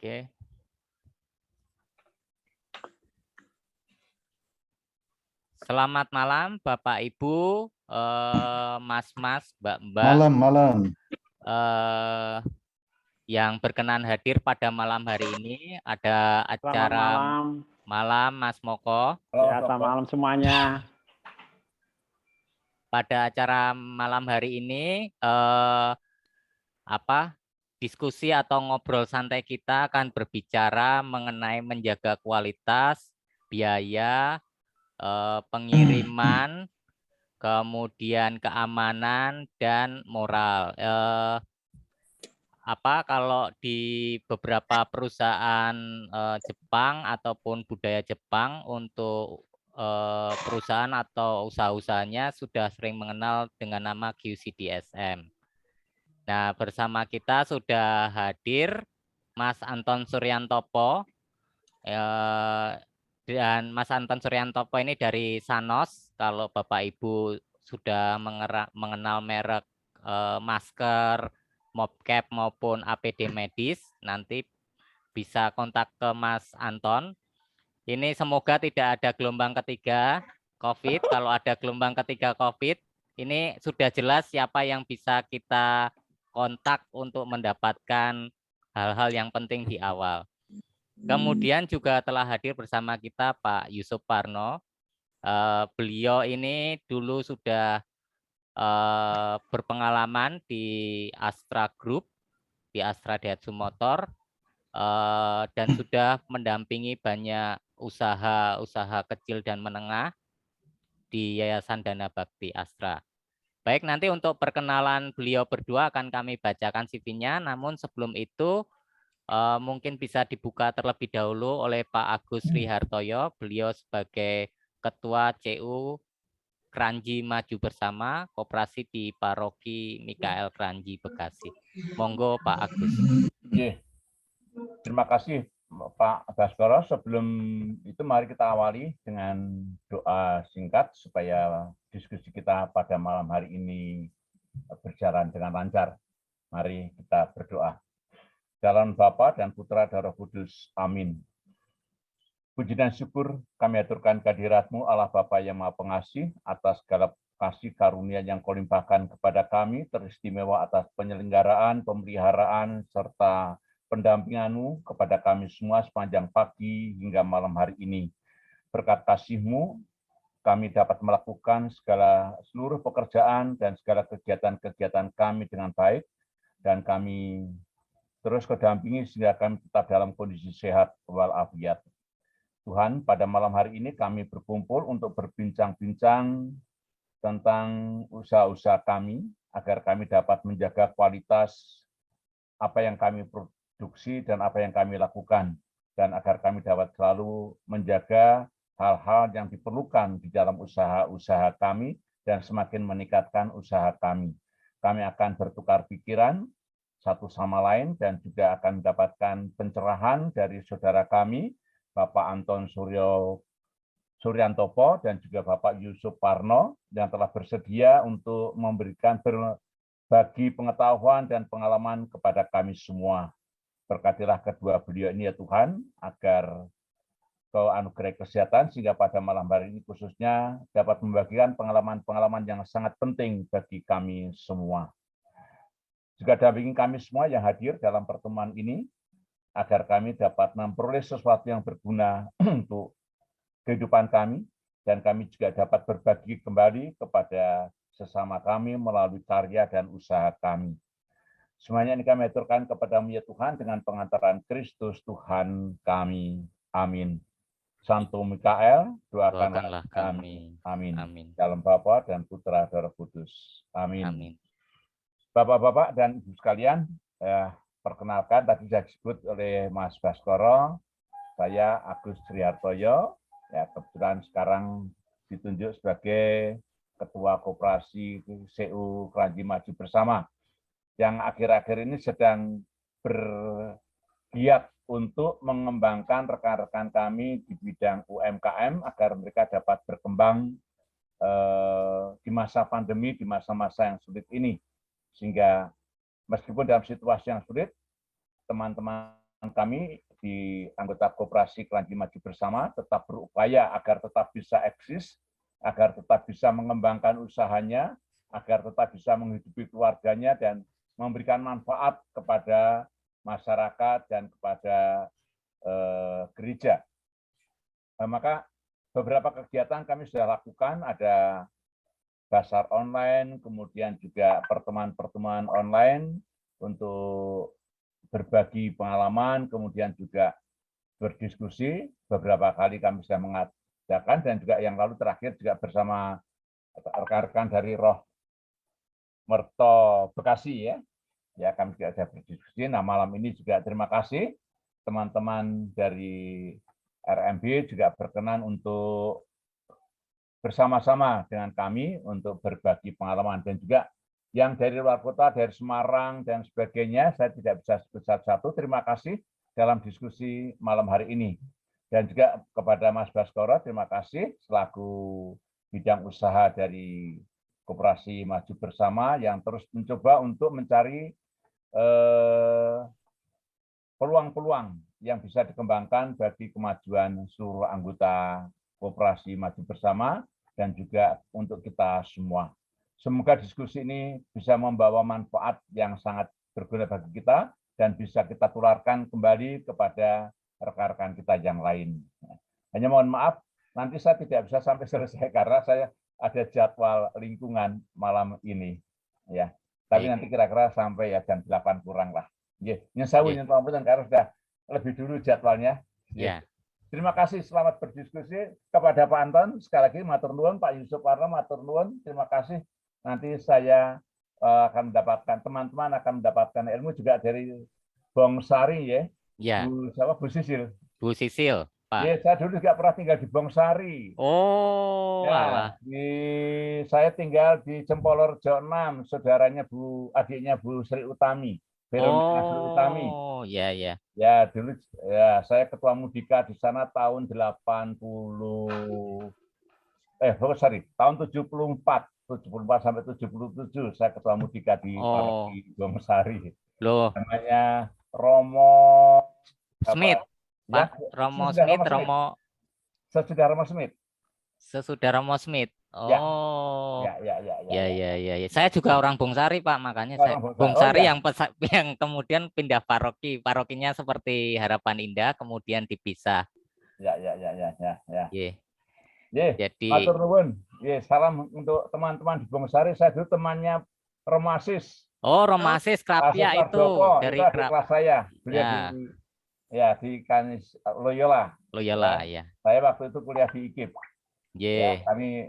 Oke. Selamat malam Bapak Ibu, Mas-mas, Mbak-mbak. Malam. Yang berkenan hadir pada malam hari ini. Ada acara malam Mas Moko. Selamat malam semuanya. Pada acara malam hari ini diskusi atau ngobrol santai kita akan berbicara mengenai menjaga kualitas, biaya, pengiriman, kemudian keamanan dan moral. Kalau di beberapa perusahaan Jepang ataupun budaya Jepang untuk perusahaan atau usaha-usahanya sudah sering mengenal dengan nama QCDSM. Nah, bersama kita sudah hadir Mas Anton Suryantopo, dan Mas Anton Suryantopo ini dari Sanos. Kalau Bapak Ibu sudah mengenal merek masker, mopcap maupun APD medis, nanti bisa kontak ke Mas Anton. Ini semoga tidak ada gelombang ketiga COVID. Kalau ada gelombang ketiga COVID, ini sudah jelas siapa yang bisa kita kontak untuk mendapatkan hal-hal yang penting di awal. Kemudian juga telah hadir bersama kita Pak Yusuf Parno. Beliau ini dulu sudah berpengalaman di Astra Group, di Astra Daihatsu Motor, dan sudah mendampingi banyak usaha-usaha kecil dan menengah di Yayasan Dana Bakti Astra. Baik, nanti untuk perkenalan beliau berdua akan kami bacakan CV-nya, namun sebelum itu mungkin bisa dibuka terlebih dahulu oleh Pak Agus Rihartoyo. Beliau sebagai Ketua CU Kranji Maju Bersama, Koperasi di Paroki Mikael Kranji, Bekasi. Monggo Pak Agus. Terima kasih Pak Baskoro. Sebelum itu mari kita awali dengan doa singkat supaya diskusi kita pada malam hari ini berjalan dengan lancar. Mari kita berdoa. Dalam Bapa dan Putra dan Roh Kudus. Amin. Puji dan syukur kami aturkan kehadirat-Mu Allah Bapa yang Maha Pengasih atas segala kasih karunia yang Kau limpahkan kepada kami, teristimewa atas penyelenggaraan, pemeliharaan, serta pendampingan-Mu kepada kami semua sepanjang pagi hingga malam hari ini. Berkat kasih-Mu, kami dapat melakukan seluruh pekerjaan dan segala kegiatan-kegiatan kami dengan baik, dan kami terus kedampingi sehingga kami tetap dalam kondisi sehat walafiat. Tuhan, pada malam hari ini kami berkumpul untuk berbincang-bincang tentang usaha-usaha kami, agar kami dapat menjaga kualitas apa yang kami produksi dan apa yang kami lakukan, dan agar kami dapat selalu menjaga hal-hal yang diperlukan di dalam usaha-usaha kami dan semakin meningkatkan usaha kami. Kami akan bertukar pikiran satu sama lain dan juga akan mendapatkan pencerahan dari saudara kami, Bapak Anton Suryantopo dan juga Bapak Yusuf Parno yang telah bersedia untuk memberikan berbagi pengetahuan dan pengalaman kepada kami semua. Berkatilah kedua beliau ini ya Tuhan, agar Kau anugerah kesehatan sehingga pada malam hari ini khususnya dapat membagikan pengalaman-pengalaman yang sangat penting bagi kami semua. Juga dampingi kami semua yang hadir dalam pertemuan ini, agar kami dapat memperoleh sesuatu yang berguna untuk kehidupan kami, dan kami juga dapat berbagi kembali kepada sesama kami melalui karya dan usaha kami. Semuanya ini kami aturkan kepada-Mu ya Tuhan dengan pengantaran Kristus Tuhan kami. Amin. Santo Mikael, doakanlah kami. Amin. Amin. Dalam Bapa dan Putra dan Roh Kudus. Amin. Amin. Bapak-bapak dan Ibu sekalian, perkenalkan tadi saya disebut oleh Mas Baskoro, saya Agus Rihartoyo, ya kebetulan sekarang ditunjuk sebagai Ketua Koperasi CU Kranji Maju Bersama, yang akhir-akhir ini sedang bergiat untuk mengembangkan rekan-rekan kami di bidang UMKM agar mereka dapat berkembang di masa pandemi, di masa-masa yang sulit ini. Sehingga meskipun dalam situasi yang sulit, teman-teman kami di anggota Koperasi Kelanji Maju Bersama tetap berupaya agar tetap bisa eksis, agar tetap bisa mengembangkan usahanya, agar tetap bisa menghidupi keluarganya dan memberikan manfaat kepada masyarakat dan kepada gereja. Maka beberapa kegiatan kami sudah lakukan, ada basar online, kemudian juga pertemuan-pertemuan online untuk berbagi pengalaman, kemudian juga berdiskusi. Beberapa kali kami sudah mengadakan, dan juga yang lalu terakhir juga bersama rekan-rekan dari Roh Merto Bekasi ya. Ya, kami juga sudah berdiskusi. Nah, malam ini juga terima kasih teman-teman dari RMB juga berkenan untuk bersama-sama dengan kami untuk berbagi pengalaman, dan juga yang dari luar kota, dari Semarang dan sebagainya, saya tidak bisa sebut satu-satu. Terima kasih dalam diskusi malam hari ini. Dan juga kepada Mas Baskoro, terima kasih selaku bidang usaha dari Koperasi Maju Bersama yang terus mencoba untuk mencari peluang-peluang yang bisa dikembangkan bagi kemajuan seluruh anggota Koperasi Maju Bersama dan juga untuk kita semua. Semoga diskusi ini bisa membawa manfaat yang sangat berguna bagi kita dan bisa kita tularkan kembali kepada rekan-rekan kita yang lain. Hanya mohon maaf, nanti saya tidak bisa sampai selesai karena saya ada jadwal lingkungan malam ini. Ya, tapi nanti kira-kira sampai ya jam 8 kurang lah. Nyesawu nyentuh karena sudah lebih dulu jadwalnya. Terima kasih, selamat berdiskusi kepada Pak Anton. Sekali lagi matur nuwun, Pak Yusuf Warno matur nuwun. Terima kasih. Nanti saya akan mendapatkan, teman-teman akan mendapatkan ilmu juga dari Bongsari ya. Bu siapa? Bu Sisil. Bu Sisil, Pak. Ya, saya dulu juga pernah tinggal di Bongsari. Oh, ya, saya tinggal di Cempolorjo 6, saudaranya adiknya Bu Sri Utami. Oh, ya. Ya, dulu ya saya ketua Mudika di sana tahun 80 tahun 74 sampai 77 saya ketua Mudika di Paroki Bongsari. Loh. Namanya Romo Smith. Ya, Pak Romo Smith, sesudah Romo Smith. Sesudah Romo Smith. Oh. Ya. Saya juga orang Bongsari, Pak, makanya saya Bongsari yang kemudian pindah paroki. Parokinya seperti Harapan Indah kemudian dipisah. Ya. Jadi matur nuwun. Salam untuk teman-teman di Bongsari. Saya dulu temannya Romasis. Oh, Romasis Krapia itu dari kelas saya. Beliau di Kanis Loyola. Ya. Saya waktu itu kuliah di IKIP. Ya, kami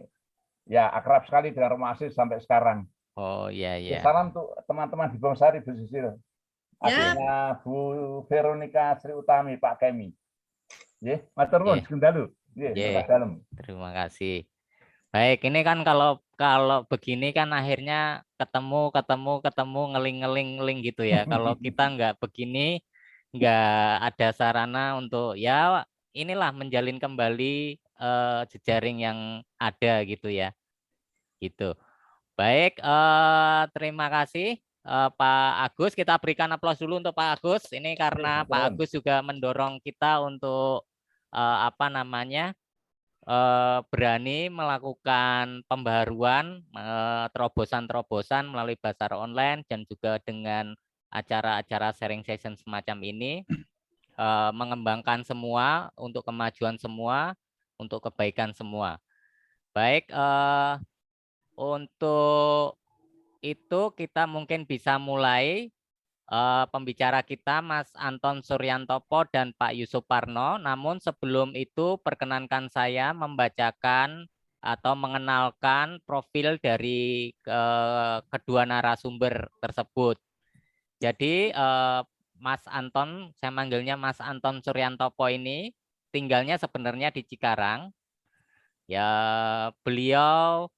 akrab sekali dengan Romasis sampai sekarang. Oh, iya. Salam untuk teman-teman di Bongsari, Bu Sisil. Adiknya Bu Veronica Sri Utami, Pak Kemi. Matur nuwun, segendalu. Terima kasih. Baik, ini kan kalau begini kan akhirnya ketemu ngeling gitu ya. Kalau kita nggak begini, nggak ada sarana untuk ya inilah menjalin kembali jejaring yang ada gitu ya. Gitu. Baik, terima kasih Pak Agus. Kita berikan aplaus dulu untuk Pak Agus. Ini karena Pak Agus juga mendorong kita untuk berani melakukan pembaharuan, terobosan-terobosan melalui basar online dan juga dengan acara-acara sharing session semacam ini, mengembangkan semua untuk kemajuan semua, untuk kebaikan semua. Baik, untuk itu kita mungkin bisa mulai pembicara kita Mas Anton Suryantopo dan Pak Yusuf Parno. Namun sebelum itu perkenankan saya membacakan atau mengenalkan profil dari kedua narasumber tersebut. Jadi Mas Anton, saya manggilnya Mas Anton Suryantopo ini tinggalnya sebenarnya di Cikarang. Ya, beliau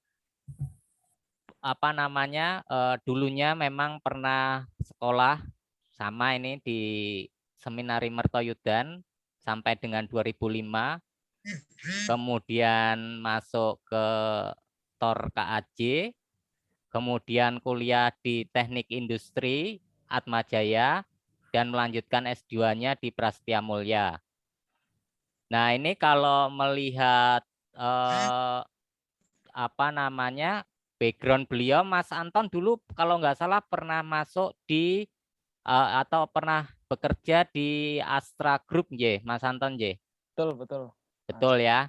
dulunya memang pernah sekolah sama ini di Seminari Mertoyudan sampai dengan 2005. Kemudian masuk ke TOR KAJ, kemudian kuliah di Teknik Industri Atmajaya dan melanjutkan S2-nya di Prasetya Mulia. Nah, ini kalau melihat background beliau, Mas Anton dulu kalau nggak salah pernah masuk di atau pernah bekerja di Astra Group, J, Mas Anton, J. Betul. Betul ya.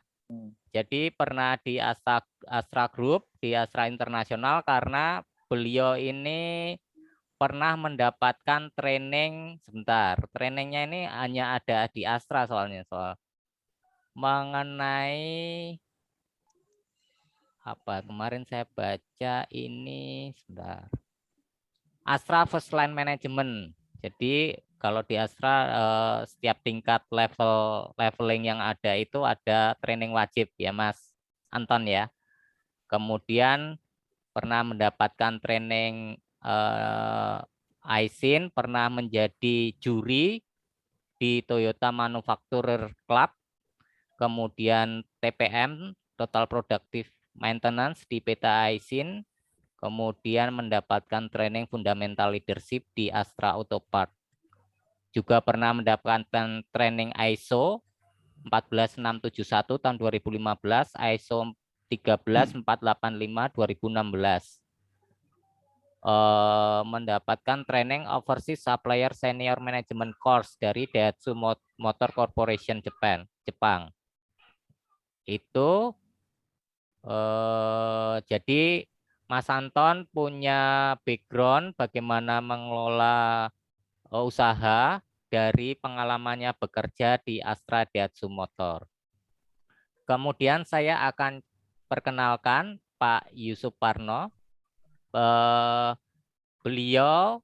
Jadi pernah di Astra Group, di Astra Internasional, karena beliau ini pernah mendapatkan training, trainingnya ini hanya ada di Astra soal mengenai apa kemarin saya baca ini, Astra First Line Management. Jadi kalau di Astra setiap tingkat leveling yang ada itu ada training wajib ya Mas Anton ya. Kemudian pernah mendapatkan training ISIN, pernah menjadi juri di Toyota Manufacturer Club, kemudian TPM Total Productive Maintenance di PT ISIN, kemudian mendapatkan training fundamental leadership di Astra Autopart. Juga pernah mendapatkan training ISO 14671 tahun 2015, ISO 13485 2016. Mendapatkan training Overseas Supplier Senior Management Course dari Daihatsu Motor Corporation Jepang. Itu jadi Mas Anton punya background bagaimana mengelola usaha dari pengalamannya bekerja di Astra Daihatsu Motor. Kemudian saya akan perkenalkan Pak Yusuf Parno. Beliau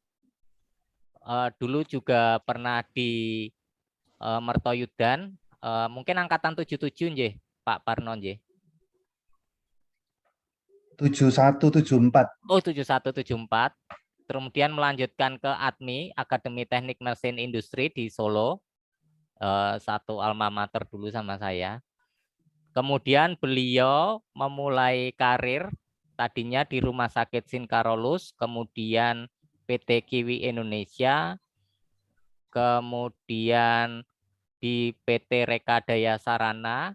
dulu juga pernah di Mertoyudan, mungkin angkatan 77 nggih, Pak Parno nggih. 7174. Oh, 7174. Kemudian melanjutkan ke ATMI, Akademi Teknik Mesin Industri di Solo, satu alma mater dulu sama saya. Kemudian beliau memulai karir tadinya di Rumah Sakit Sinkarolus, kemudian PT Kiwi Indonesia, kemudian di PT Rekadaya Sarana,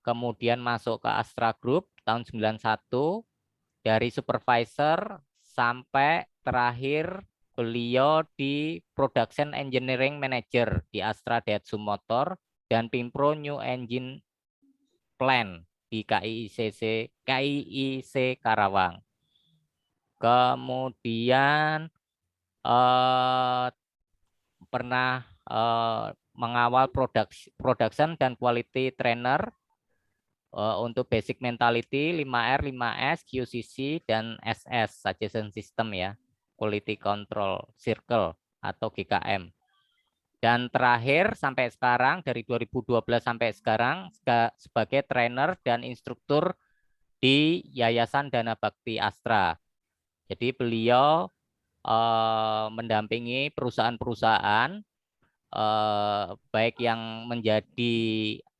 kemudian masuk ke Astra Group tahun 91, dari supervisor sampai terakhir beliau di Production Engineering Manager di Astra Daihatsu Motor dan Pimpro New Engine Plan di KIIC Karawang. Kemudian pernah mengawal production dan quality trainer untuk basic mentality 5R, 5S, QCC, dan SS, Suggestion System ya, Quality Control Circle atau GKM. Dan terakhir sampai sekarang, dari 2012 sampai sekarang, sebagai trainer dan instruktur di Yayasan Dana Bakti Astra. Jadi beliau mendampingi perusahaan-perusahaan, baik yang menjadi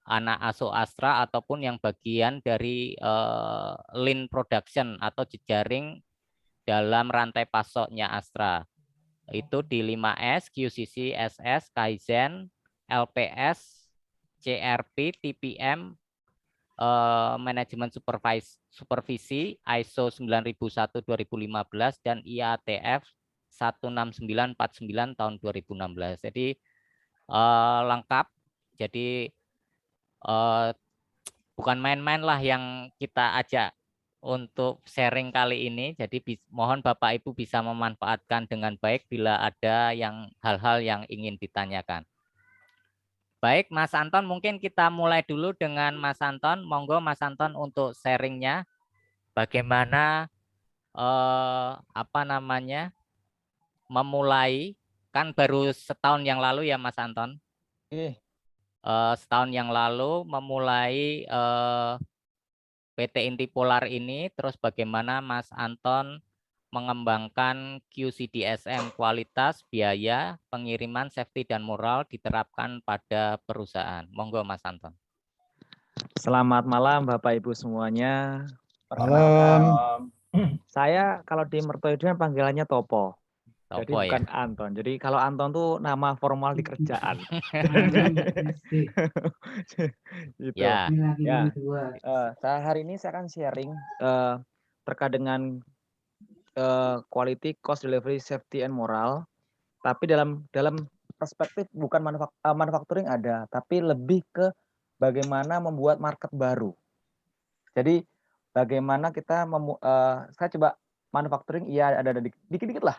anak asuh Astra ataupun yang bagian dari lean production atau jejaring dalam rantai pasoknya Astra. Itu di 5S, QCC, SS, Kaizen, LPS, CRP, TPM, Manajemen Supervisi, ISO 9001-2015, dan IATF 16949 tahun 2016. Jadi lengkap. Jadi bukan main-main lah yang kita ajak untuk sharing kali ini. Jadi mohon Bapak Ibu bisa memanfaatkan dengan baik bila ada hal-hal yang ingin ditanyakan. Baik, Mas Anton, mungkin kita mulai dulu dengan Mas Anton. Monggo Mas Anton untuk sharingnya. Bagaimana memulai, kan baru setahun yang lalu ya Mas Anton. Setahun yang lalu memulai PT Inti Polar ini, terus bagaimana Mas Anton mengembangkan QCDSM kualitas, biaya, pengiriman, safety, dan moral diterapkan pada perusahaan. Monggo Mas Anton. Selamat malam Bapak Ibu semuanya. Malam. Saya kalau di Mertoyudan panggilannya Topo. Jadi Topo ya. bukan Anton. Jadi kalau Anton tuh nama formal di kerjaan. Gitu. Ya, Ya. Hari ini saya akan sharing terkait dengan quality, cost, delivery, safety, and moral. Tapi dalam perspektif bukan manufacturing ada, tapi lebih ke bagaimana membuat market baru. Jadi bagaimana kita saya coba manufacturing iya ada dikit-dikit lah.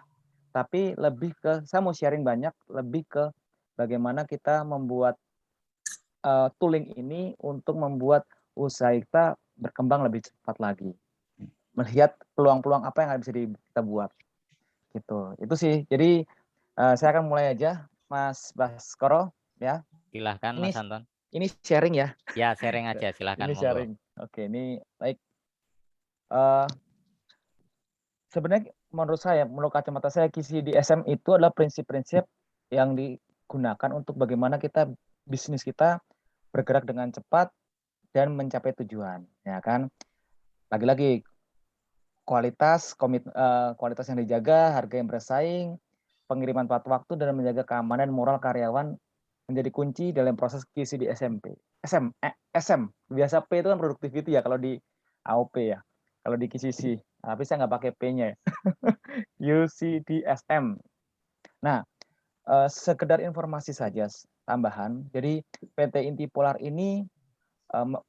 Tapi lebih ke saya mau sharing banyak lebih ke bagaimana kita membuat tooling ini untuk membuat usaha kita berkembang lebih cepat lagi. Melihat peluang-peluang apa yang bisa kita buat. Gitu. Itu sih. Jadi saya akan mulai aja Mas Baskoro ya. silahkan Mas Anton. Ini sharing ya. Ya, sharing aja, silahkan. Ini monggo. sharing. Oke, ini baik. Sebenarnya menurut kacamata saya QCDSM itu adalah prinsip-prinsip yang digunakan untuk bagaimana bisnis kita bergerak dengan cepat dan mencapai tujuan, ya kan? Lagi-lagi kualitas yang dijaga, harga yang bersaing, pengiriman tepat waktu dan menjaga keamanan moral karyawan menjadi kunci dalam proses QCD SMP. SM. Biasa P itu kan productivity ya kalau di AOP ya. Kalau di QCC. Tapi saya nggak pakai P-nya ya. UCDSM. Nah, sekedar informasi saja tambahan. Jadi PT Inti Polar ini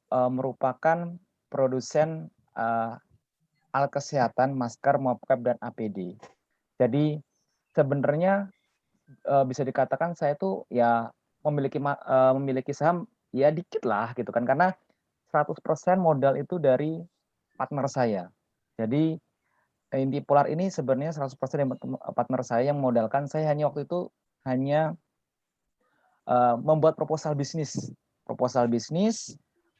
merupakan produsen alat kesehatan, masker, mopcap, dan APD. Jadi sebenarnya bisa dikatakan saya tuh ya memiliki saham ya dikit lah gitu kan, karena 100% modal itu dari partner saya. Jadi Inti Polar ini sebenarnya 100% dari partner saya yang modalkan. Saya hanya waktu itu hanya membuat proposal bisnis,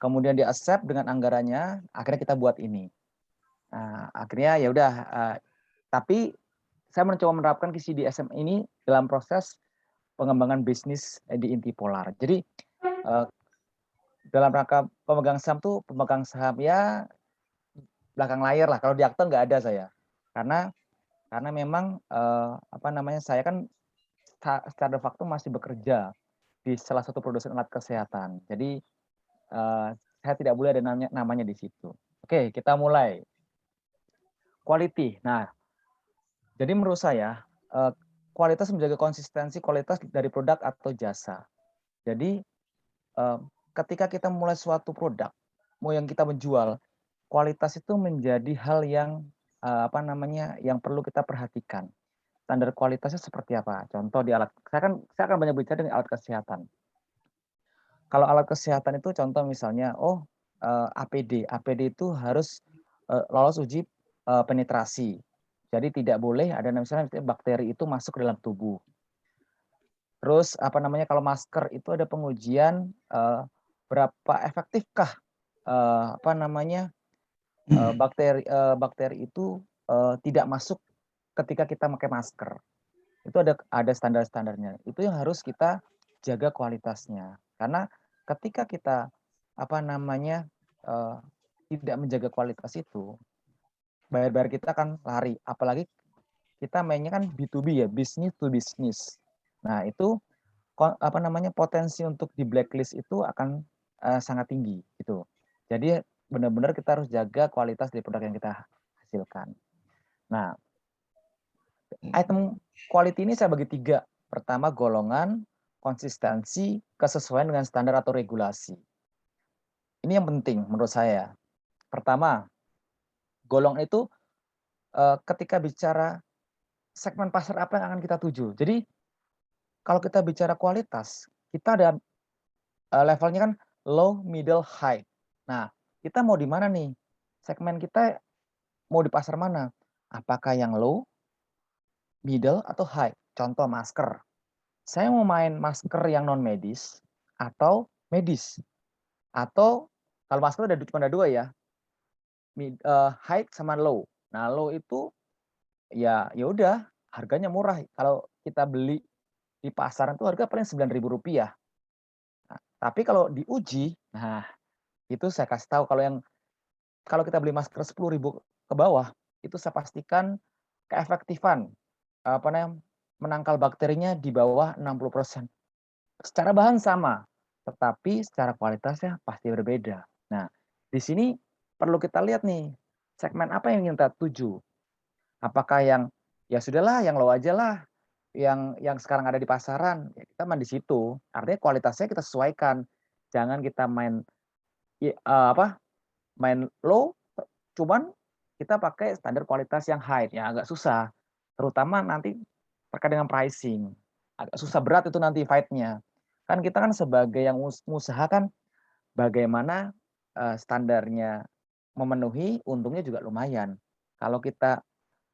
kemudian di accept dengan anggarannya, akhirnya kita buat ini. Nah, akhirnya ya udah, tapi saya mencoba menerapkan QCDSM ini dalam proses pengembangan bisnis di Inti Polar. Jadi dalam rangka pemegang saham ya belakang layar lah. Kalau di akte nggak ada saya, karena memang saya kan secara de facto masih bekerja di salah satu produsen alat kesehatan. Jadi saya tidak boleh ada namanya di situ. Oke, kita mulai. Quality. Nah, jadi menurut saya kualitas menjaga konsistensi kualitas dari produk atau jasa. Jadi ketika kita mulai suatu produk, mau yang kita menjual, kualitas itu menjadi hal yang yang perlu kita perhatikan. Standar kualitasnya seperti apa? Contoh di alat, saya akan banyak bicara dengan alat kesehatan. Kalau alat kesehatan itu contoh misalnya, APD itu harus lolos uji penetrasi. Jadi tidak boleh ada misalnya bakteri itu masuk ke dalam tubuh. Terus kalau masker itu ada pengujian berapa efektifkah bakteri itu tidak masuk ketika kita pakai masker. Itu ada standar-standarnya. Itu yang harus kita jaga kualitasnya. Karena ketika kita tidak menjaga kualitas itu, bayar-bayar kita akan lari. Apalagi kita mainnya kan B2B ya, business to business. Nah, itu potensi untuk di blacklist itu akan sangat tinggi gitu. Jadi benar-benar kita harus jaga kualitas dari produk yang kita hasilkan. Nah, item quality ini saya bagi 3. Pertama, golongan, konsistensi, kesesuaian dengan standar atau regulasi. Ini yang penting menurut saya. Pertama, golongan itu ketika bicara segmen pasar apa yang akan kita tuju. Jadi kalau kita bicara kualitas, kita ada levelnya kan low, middle, high. Nah, kita mau di mana nih? Segmen kita mau di pasar mana? Apakah yang low, middle, atau high? Contoh masker. Saya mau main masker yang non medis atau medis. Atau kalau masker cuma ada 2 ya. High sama low. Nah, low itu ya udah harganya murah. Kalau kita beli di pasaran itu harga paling Rp9.000. Nah, tapi kalau diuji, nah itu saya kasih tahu kalau kita beli masker 10.000 ke bawah, itu saya pastikan keefektifan apa namanya, menangkal bakterinya di bawah 60%. Secara bahan sama, tetapi secara kualitasnya pasti berbeda. Nah, di sini perlu kita lihat nih, segmen apa yang kita tuju. Apakah yang ya sudahlah, yang low aja lah, yang sekarang ada di pasaran, ya kita main di situ. Artinya kualitasnya kita sesuaikan. Jangan kita main main low, cuman kita pakai standar kualitas yang high, ya agak susah. Terutama nanti terkait dengan pricing. Agak susah, berat itu nanti fight-nya. Kan kita kan sebagai yang usaha kan bagaimana standarnya memenuhi, untungnya juga lumayan. Kalau kita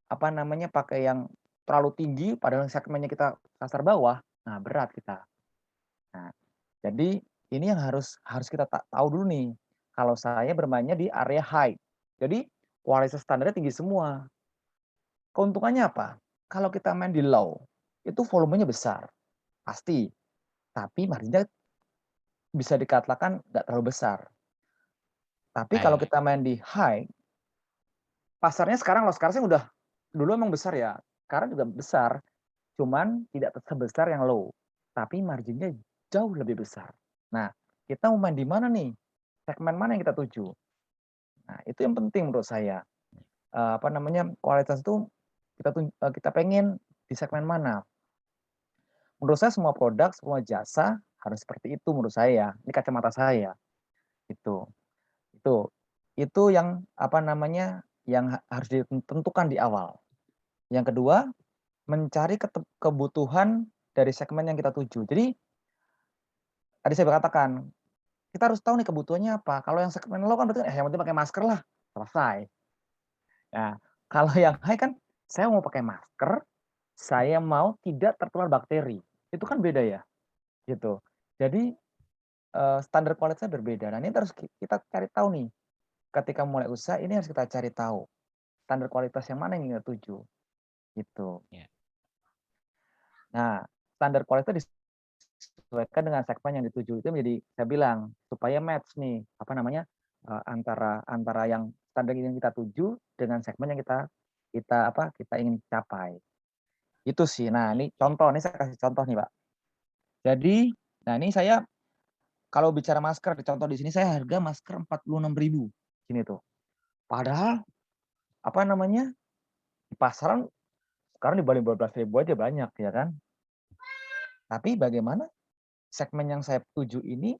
apa namanya pakai yang terlalu tinggi padahal segmennya kita pasar bawah, nah berat kita. Nah, jadi ini yang harus kita tahu dulu nih. Kalau saya bermainnya di area high. Jadi kualitas standarnya tinggi semua. Keuntungannya apa? Kalau kita main di low, itu volumenya besar, pasti. Tapi marginnya bisa dikatakan nggak terlalu besar. Tapi kalau kita main di high, pasarnya sekarang sih udah, dulu emang besar ya, sekarang juga besar, cuman tidak sebesar yang low. Tapi marginnya jauh lebih besar. Nah, kita mau main di mana nih? Segmen mana yang kita tuju? Nah, itu yang penting menurut saya. Apa namanya, kualitas itu kita pengen di segmen mana. Menurut saya semua produk, semua jasa harus seperti itu menurut saya. Ini kacamata saya. Itu. Itu yang apa namanya, yang harus ditentukan di awal. Yang kedua, mencari kebutuhan dari segmen yang kita tuju. Jadi tadi saya katakan, kita harus tahu nih kebutuhannya apa. Kalau yang segmen low kan berarti yang penting pakai masker lah, selesai. Nah, kalau yang high kan saya mau pakai masker, saya mau tidak tertular bakteri. Itu kan beda ya, gitu. Jadi standar kualitasnya berbeda. Nah, ini harus kita cari tahu nih. Ketika mulai usaha ini harus kita cari tahu standar kualitas yang mana yang kita tuju, gitu. Ya. Nah, standar kualitas disesuaikan dengan segmen yang dituju itu menjadi, saya bilang supaya match nih apa namanya antara yang standar yang kita tuju dengan segmen yang kita ingin capai. Itu sih. Nah, ini contoh, ini saya kasih contoh nih, Pak. Jadi, nah ini saya kalau bicara masker, contoh di sini saya harga masker 46.000 sini tuh. Padahal apa namanya? Di pasaran sekarang di bawah 12.000 aja banyak ya kan. Tapi bagaimana segmen yang saya tuju ini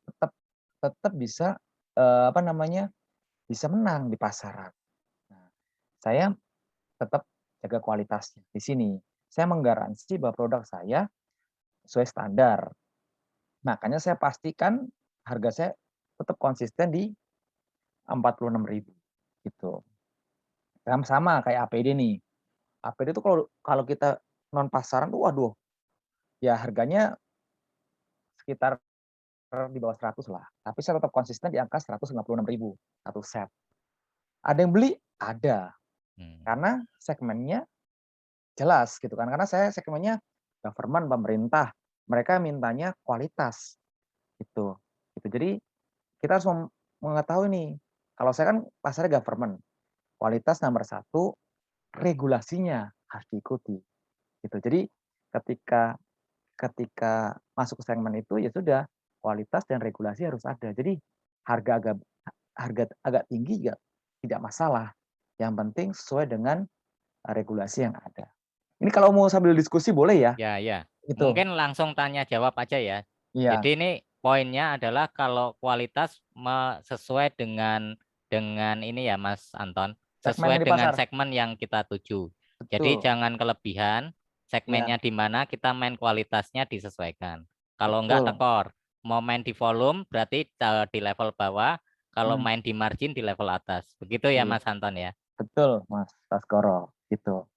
tetap bisa apa namanya? Bisa menang di pasaran. Nah, saya tetap jaga kualitasnya. Di sini saya menggaransi bahwa produk saya sesuai standar. Makanya saya pastikan harga saya tetap konsisten di 46.000 gitu. Sama kayak APD nih. APD itu kalau kita non pasaran tuh waduh, ya harganya sekitar di bawah 100 lah. Tapi saya tetap konsisten di angka 156.000 satu set. Ada yang beli? Ada. Karena segmennya jelas gitu kan. Karena saya segmennya government, pemerintah. Mereka mintanya kualitas gitu. Jadi kita harus mengetahui nih. Kalau saya kan pasarnya government. Kualitas nomor 1, regulasinya harus diikuti. Gitu. Jadi ketika masuk ke segmen itu ya sudah, kualitas dan regulasi harus ada. Jadi harga agak tinggi juga tidak masalah. Yang penting sesuai dengan regulasi yang ada. Ini kalau mau sambil diskusi boleh ya? Ya. Gitu. Mungkin langsung tanya jawab aja ya. Iya. Jadi ini poinnya adalah kalau kualitas sesuai dengan ini ya Mas Anton, sesuai dengan segmen yang kita tuju. Jadi jangan kelebihan, segmennya di mana kita main kualitasnya disesuaikan. Kalau enggak tekor, mau main di volume berarti di level bawah, kalau main di margin di level atas. Begitu ya Mas Anton ya? Betul Mas Baskoro, gitu.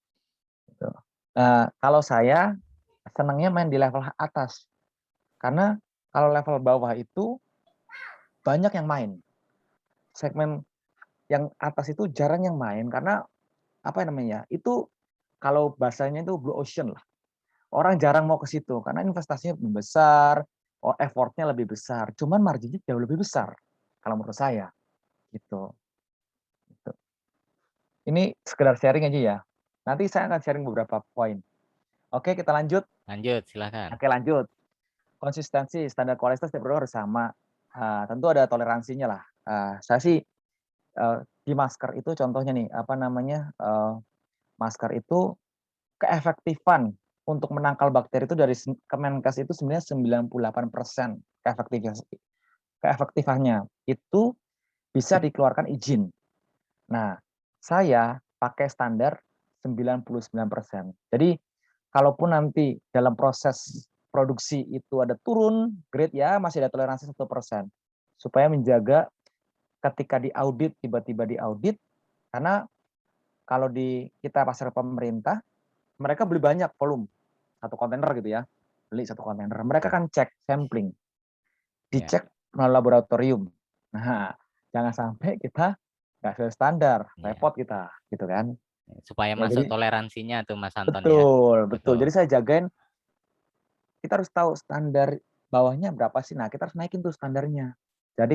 Kalau saya senangnya main di level atas. Karena kalau level bawah itu banyak yang main. Segmen yang atas itu jarang yang main karena apa namanya? Itu kalau bahasanya itu blue ocean lah. Orang jarang mau ke situ karena investasinya lebih besar, effortnya lebih besar. Cuman marginnya jauh lebih besar kalau menurut saya. Gitu. Ini sekedar sharing aja ya. Nanti saya akan sharing beberapa poin. Oke, kita lanjut. Lanjut, silakan. Oke, lanjut. Konsistensi standar kualitas tiap produk harus sama. Tentu ada toleransinya lah. Saya sih di masker itu contohnya nih, masker itu keefektifan untuk menangkal bakteri itu dari Kemenkes itu sebenarnya 98% keefektifannya. Itu bisa dikeluarkan izin. Nah, saya pakai standar 99%. Jadi, kalaupun nanti dalam proses produksi itu ada turun grade ya masih ada toleransi 1%. Supaya menjaga ketika diaudit, tiba-tiba diaudit, karena kalau di kita pasar pemerintah, mereka beli banyak volume, 1 kontainer gitu ya, beli 1 kontainer. Mereka kan cek sampling, dicek melalui laboratorium. Nah, jangan sampai kita nggak sesuai standar, repot kita, gitu kan. Supaya Ya, masuk jadi toleransinya tuh Mas Anton ya. betul. Jadi saya jagain, kita harus tahu standar bawahnya berapa sih. Nah, kita harus naikin tuh standarnya. Jadi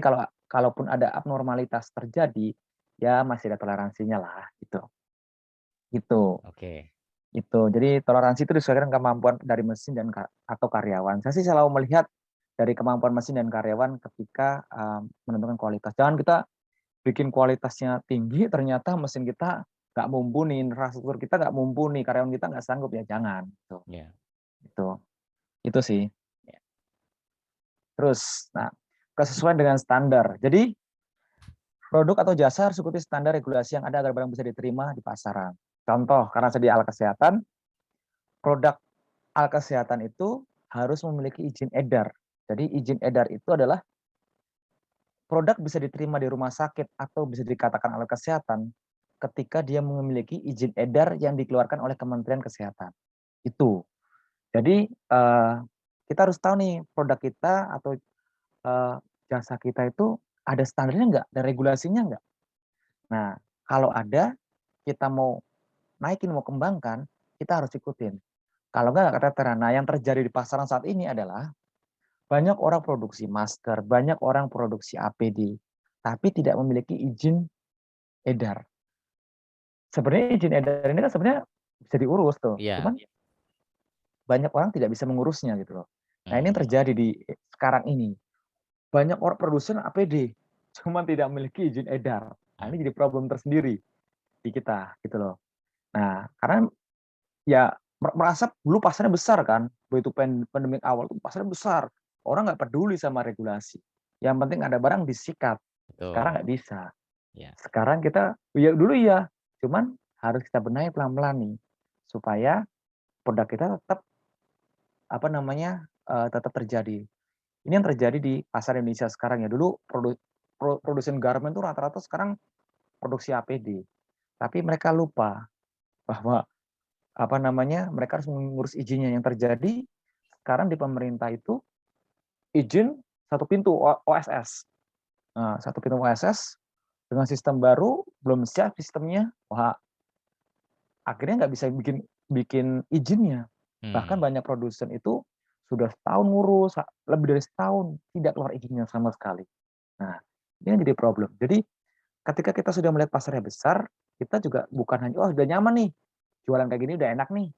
kalaupun ada abnormalitas terjadi, ya masih ada toleransinya lah, gitu. Gitu. Oke. Itu. Jadi toleransi itu disesuaikan kemampuan dari mesin dan atau karyawan. Saya sih selalu melihat dari kemampuan mesin dan karyawan ketika menentukan kualitas. Jangan kita bikin kualitasnya tinggi, ternyata mesin kita nggak mumpuni, infrastruktur kita nggak mumpuni, karyawan kita nggak sanggup, ya jangan. Gitu. Yeah. Itu sih. Terus, nah, kesesuaian dengan standar. Jadi produk atau jasa harus ikuti standar regulasi yang ada agar barang bisa diterima di pasaran. Contoh, karena saya di alat kesehatan, produk alat kesehatan itu harus memiliki izin edar. Jadi izin edar itu adalah produk bisa diterima di rumah sakit atau bisa dikatakan alat kesehatan ketika dia memiliki izin edar yang dikeluarkan oleh Kementerian Kesehatan. Itu. Jadi kita harus tahu nih produk kita atau jasa kita itu ada standarnya nggak, ada regulasinya nggak. Nah, kalau ada, kita mau naikin, mau kembangkan, kita harus ikutin. Kalau nggak keteteran. Nah, yang terjadi di pasaran saat ini adalah banyak orang produksi masker, banyak orang produksi APD, tapi tidak memiliki izin edar. Sebenarnya izin edar ini kan sebenarnya bisa diurus tuh, cuman banyak orang tidak bisa mengurusnya gitu loh. Nah, ini yang terjadi di sekarang ini. Banyak orang produsen APD, cuman tidak memiliki izin edar. Nah, ini jadi problem tersendiri di kita gitu loh. Nah, karena ya merasa dulu pasarnya besar kan, begitu pandemi awal tuh pasarnya besar, orang nggak peduli sama regulasi. Yang penting ada barang disikat. Sekarang nggak bisa. Sekarang kita ya dulu ya, cuman harus kita benahi pelan-pelan nih supaya produk kita tetap tetap terjadi. Ini yang terjadi di pasar Indonesia sekarang ya. Dulu produsen garment tuh rata-rata sekarang produksi APD. Tapi mereka lupa bahwa mereka harus mengurus izinnya. Yang terjadi sekarang di pemerintah itu izin satu pintu OSS. Nah, satu pintu OSS dengan sistem baru belum siap sistemnya, wah akhirnya nggak bisa bikin izinnya. Bahkan banyak produsen itu sudah setahun ngurus, lebih dari setahun tidak keluar izinnya sama sekali. Nah, ini jadi problem. Jadi ketika kita sudah melihat pasarnya besar, kita juga bukan hanya udah nyaman nih, jualan kayak gini udah enak nih,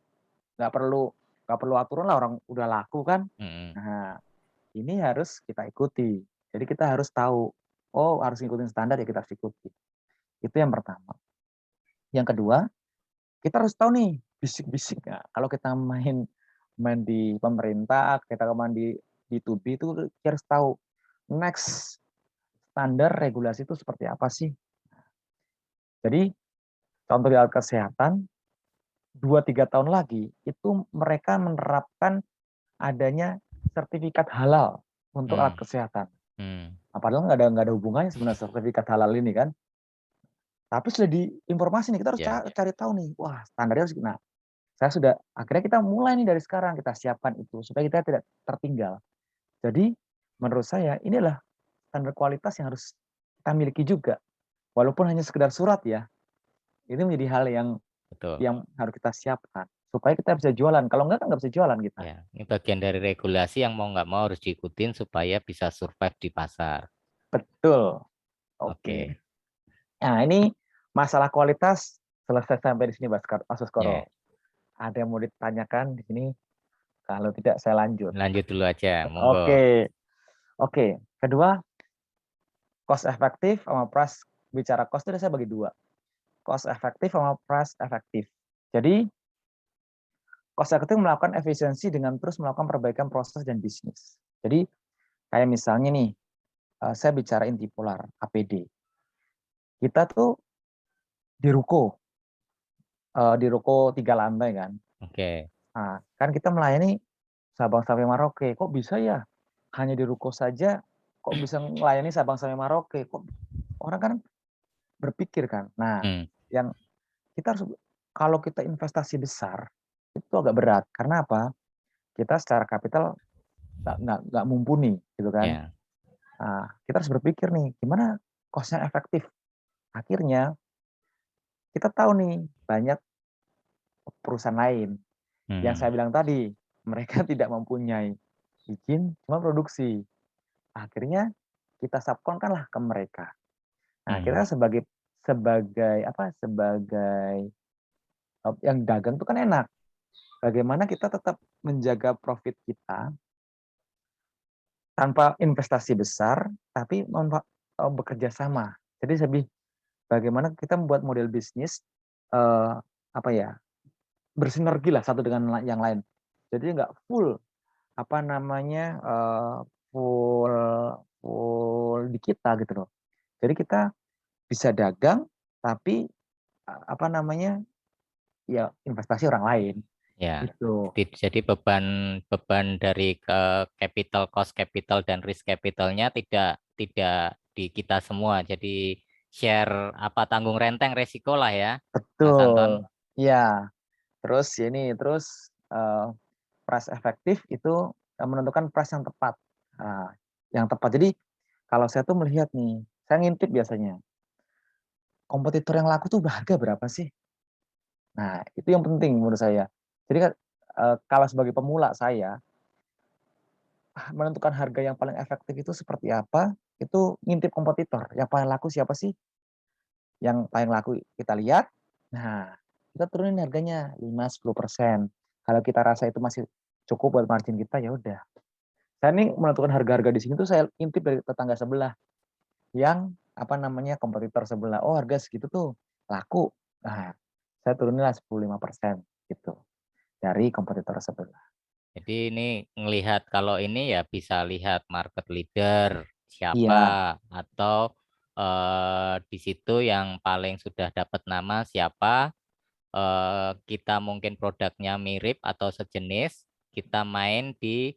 nggak perlu aturan lah, orang udah laku kan. Nah, ini harus kita ikuti. Jadi kita harus tahu, oh harus ngikutin standar ya kita harus ikuti. Itu yang pertama. Yang kedua, kita harus tahu nih bisik-bisik. Nah, kalau kita main di pemerintah, kita main di B2B itu kita harus tahu next standar regulasi itu seperti apa sih. Jadi contoh di alat kesehatan, 2-3 tahun lagi itu mereka menerapkan adanya sertifikat halal untuk alat kesehatan. Padahal nggak ada hubungannya sebenarnya sertifikat halal ini kan. Tapi sudah diinformasi nih, kita harus cari tahu nih, wah standarnya harus. Nah, akhirnya kita mulai nih dari sekarang, kita siapkan itu supaya kita tidak tertinggal. Jadi menurut saya inilah standar kualitas yang harus kita miliki juga. Walaupun hanya sekedar surat ya, ini menjadi hal yang harus kita siapkan supaya kita bisa jualan. Kalau enggak kan nggak bisa jualan kita. Ya, ini bagian dari regulasi yang mau nggak mau harus diikutin supaya bisa survive di pasar. Betul. Oke. Nah, ini masalah kualitas selesai sampai di sini, Mas Koro. Ada yang mau ditanyakan di sini? Kalau tidak saya lanjut. Lanjut dulu aja, monggo. Oke. Kedua, cost efektif sama price. Bicara cost itu saya bagi dua. Cost efektif sama price efektif. Jadi, cost efektif melakukan efisiensi dengan terus melakukan perbaikan proses dan bisnis. Jadi, kayak misalnya nih, saya bicara Intipolar, APD. Kita tuh di ruko 3 lantai kan. Oke. Nah, kan kita melayani Sabang sampai Merauke. Kok bisa ya? Hanya di ruko saja, kok bisa melayani Sabang sampai Merauke? Kok orang kan berpikir kan. Nah, yang kita harus, kalau kita investasi besar itu agak berat. Karena apa? Kita secara kapital nggak mumpuni, gitu kan. Yeah. Nah, kita harus berpikir nih, gimana cost-nya efektif. Akhirnya kita tahu nih banyak perusahaan lain yang saya bilang tadi, mereka tidak mempunyai izin, cuma produksi. Akhirnya kita subkonkanlah ke mereka. Nah, kita sebagai yang dagang itu kan enak. Bagaimana kita tetap menjaga profit kita tanpa investasi besar, tapi bekerja sama. Jadi bagaimana kita membuat model bisnis bersinergi lah satu dengan yang lain. Jadi nggak full full di kita gitu loh. Jadi kita bisa dagang tapi ya investasi orang lain. Ya. Gitu. Jadi beban dari capital dan risk capitalnya tidak di kita semua. Jadi share tanggung renteng resiko lah ya. Mas Anton. Betul. Iya. Terus price efektif itu menentukan price yang tepat. Nah, yang tepat. Jadi kalau saya tuh melihat nih, saya ngintip biasanya. Kompetitor yang laku tuh harga berapa sih? Nah, itu yang penting menurut saya. Jadi kalau sebagai pemula saya menentukan harga yang paling efektif itu seperti apa, itu ngintip kompetitor. Yang paling laku siapa sih? Yang paling laku kita lihat. Nah, kita turunin harganya 5-10%. Kalau kita rasa itu masih cukup buat margin kita, ya udah. Saya nih menentukan harga-harga di sini tuh saya intip dari tetangga sebelah yang kompetitor sebelah. Oh, harga segitu tuh laku. Nah, saya turunin lah 10-5% gitu dari kompetitor sebelah. Jadi ini ngelihat kalau ini ya bisa lihat market leader siapa atau di situ yang paling sudah dapat nama siapa, kita mungkin produknya mirip atau sejenis, kita main di